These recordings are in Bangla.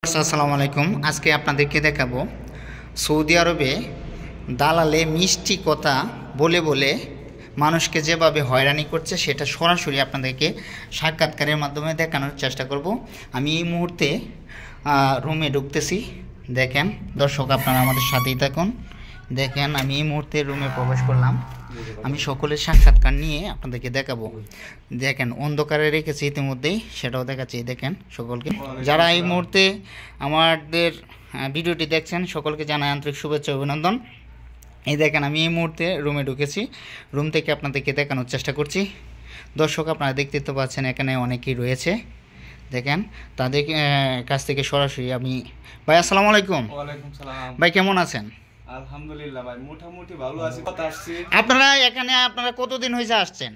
আসসালামু আলাইকুম। আজকে আপনাদেরকে দেখাবো সৌদি আরবে দালালে মিষ্টি কথা বলে বলে মানুষকে যেভাবে হয়রানি করছে সেটা সরাসরি আপনাদেরকে সাক্ষাৎকারের মাধ্যমে দেখানোর চেষ্টা করব। আমি এই মুহূর্তে রুমে ঢুকতেছি। দেখেন দর্শক, আপনারা আমাদের সাথেই থাকুন। দেখেন আমি এই মুহূর্তে রুমে প্রবেশ করলাম। আমি সকলের সাক্ষাৎকার নিয়ে আপনাদেরকে দেখাবো। দেখেন অন্ধকারে রেখেছি ইতিমধ্যেই, সেটাও দেখাচ্ছি। দেখেন সকলকে, যারা এই মুহূর্তে আমাদের ভিডিওটি দেখছেন সকলকে জানাই আন্তরিক শুভেচ্ছা অভিনন্দন। এই দেখেন আমি এই মুহূর্তে রুমে ঢুকেছি। রুম থেকে আপনাদেরকে দেখানোর চেষ্টা করছি। দর্শক, আপনারা দেখতে তো পাচ্ছেন এখানে অনেকেই রয়েছে। দেখেন তাদের কাছ থেকে সরাসরি আমি ভাই আসসালামু আলাইকুম। ওয়ালাইকুম সালাম। ভাই কেমন আছেন? আলহামদুলিল্লাহ ভাই, মোটামুটি ভালো আছি। কথা আসছি। আপনারা কতদিন হয়েছে আসছেন?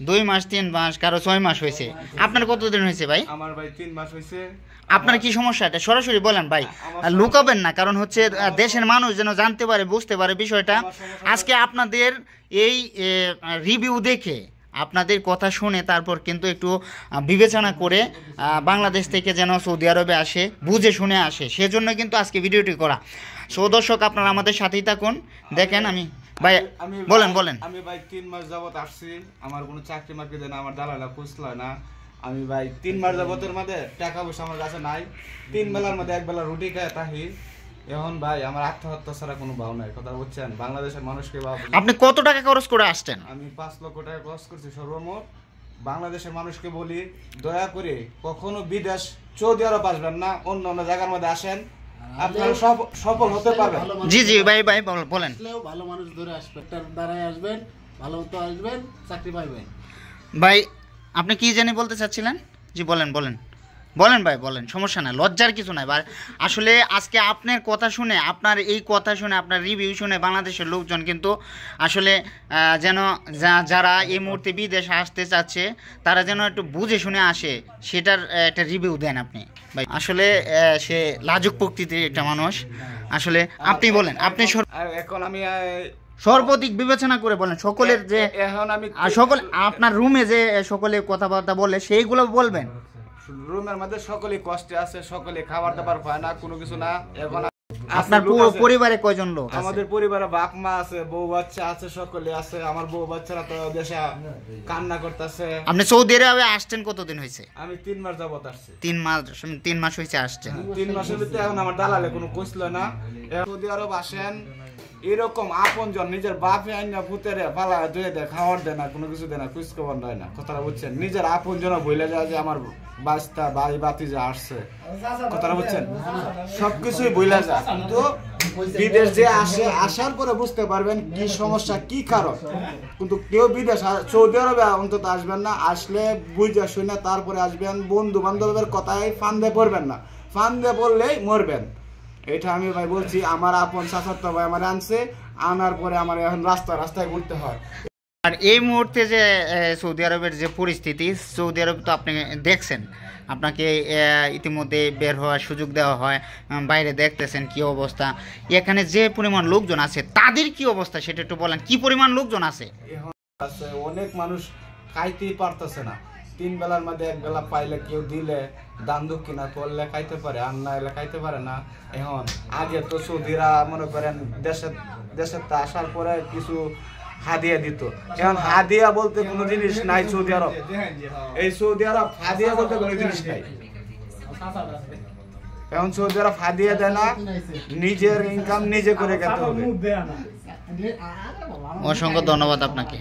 2 মাস 3 মাস, কারো 6 মাস হয়েছে। আপনার কতদিন হয়েছে ভাই? আমার ভাই 3 মাস হয়েছে। আপনার কি সমস্যা? এটা সরাসরি বলেন ভাই, লুকাবেন না। কারণ হচ্ছে দেশের মানুষ যেন জানতে পারে, বুঝতে পারে বিষয়টা। আজকে আপনাদের এই রিভিউ দেখে, আপনাদের কথা শুনে তারপর কিন্তু একটু বিবেচনা করে বাংলাদেশ থেকে যেন সৌদি আরবে আসে, বুঝে শুনে আসে, সেজন্য কিন্তু আজকে ভিডিওটি করা। সো দর্শক, আপনারা আমাদের সাথেই থাকুন। দেখেন আমি ভাই বলেন। আমি ভাই 3 মাস যাবত আসছি। আমার কোনো চাকরি মাকরি দেয় না, আমার দালালা খুঁজলো না। আমি ভাই 3 মাস যাবতের মধ্যে টাকা পয়সা আমার কাছে নাই। 3 বেলার মধ্যে 1 বেলা রুটি খায় তাহি। এখন ভাই আমার আত্মহত্যা ছাড়া কোনো ভাব নাই। কথা বুঝছেন? বাংলাদেশের মানুষকে ভাব। আপনি কত টাকা খরচ করে আসছেন? আমি 5 লক্ষ টাকা খরচ করছি সর্বমোট। বাংলাদেশের মানুষকে বলি, দয়া করে কখনো বিদেশ সৌদি আরব আসবেন না, অন্য অন্য জায়গার মধ্যে আসেন, আপনারা সফল হতে পারবেন। জি ভাই বলেন। ভালো মানুষ ধরে আসবেন, দাঁড়ায় আসবেন, ভালো মতো আসবেন, চাকরি পাইবেন। ভাই আপনি কি জানি বলতে চাচ্ছিলেন? জি বলেন ভাই বলেন, সমস্যা নাই, লজ্জার কিছু নাই। আসলে আজকে আপনার কথা শুনে, আপনার এই কথা শুনে, আপনার রিভিউ শুনে বাংলাদেশের লোকজন কিন্তু আসলে যেন যারা এই মুহূর্তে বিদেশে আসতে চাচ্ছে তারা যেন একটু বুঝে শুনে আসে, সেটার একটা রিভিউ দেন আপনি ভাই। আসলে সে লাজুক প্রকৃতির একটা মানুষ। আসলে আপনি বলেন, আপনি এখন আমি সর্বাধিক বিবেচনা করে বলেন সকলের যে এখন আমি সকল আপনার রুমে যে সকলে কথাবার্তা বলে সেইগুলো বলবেন। রুমের মধ্যে সকলে কষ্টে আছে, সকলে খাবার দাবার পায় না, কোনো কিছু না। এখন আপনার পরিবারে কয়জন লোক? আমাদের পরিবারে বাপ মা আছে, বউ বাচ্চা আছে, সকলে আছে। আমার বউ বাচ্চারা তো দেশে কান্না করতেছে। আপনি সৌদি আরবে আসছেন কতদিন হয়েছে? আমি 3 মাস যাবত আসছি। 3 মাস হয়েছে আসছেন। 3 মাসের ভিতরে এখন আমার দালালে কোনো কইছিল না। সৌদি আরব আসেন, এরকম আপনজন নিজের বাপে আইনা ভূতেরে পালা ধুয়ে দেয়, খাওয়ার দেয় না, কোনো কিছু দেয় না, খোঁজ খবর দেয় না। কথাটা বুঝছেন? নিজের আপনজন বইলে যায় যে আমার বাচ্চা ভাই বাতি যে আসছে। কথাটা বুঝছেন? সবকিছুই বইলে যায়, কিন্তু বিদেশ যে আসে, আসার পরে বুঝতে পারবেন কি সমস্যা, কি কারণ। কিন্তু কেউ বিদেশ সৌদি আরবে অন্তত আসবেন না। আসলে বুঝে শুনে তারপরে আসবেন। বন্ধু বান্ধবের কথায় ফান্দে পড়বেন না, ফান্দে পড়লেই মরবেন। এটা আমি ভাই বলছি। আমার আপন চাচাতো ভাই আমার আনছে, আনার পরে আমার এখন রাস্তায় ঘুরতে হয়। আর এই মুহূর্তে যে সৌদি আরবের যে পরিস্থিতি, সৌদি আরব তো আপনি দেখছেন, আপনাকে ইতিমধ্যে বের হওয়ার সুযোগ দেওয়া হয়, বাইরে দেখতেছেন কি অবস্থা। এখানে যে পরিমাণ লোকজন আছে তাদের কি অবস্থা সেটা একটু বলেন। কি পরিমাণ লোকজন আছে? এখন আছে অনেক মানুষ খাইতেই পারতেছে না। 3 বেলার মধ্যে 1 বেলা পাইলে কেউ দিলে দান দক্ষিণা করলে খাইতে পারে, আর না এলে খাইতে পারে না। এখন আগে তো সৌদিরা মনে করেন দেশে আসার পরে কিছু হাদিয়া দিত। এখন হাদিয়া বলতে কোনো জিনিস নাই সৌদি আরব। এই সৌদি আরব হাদিয়া বলতে কোনো জিনিস নাই। এখন সৌদি আরব হাদিয়া দেয় না, নিজের ইনকাম নিজে করে খেতে হবে। অসংখ্য ধন্যবাদ আপনাকে।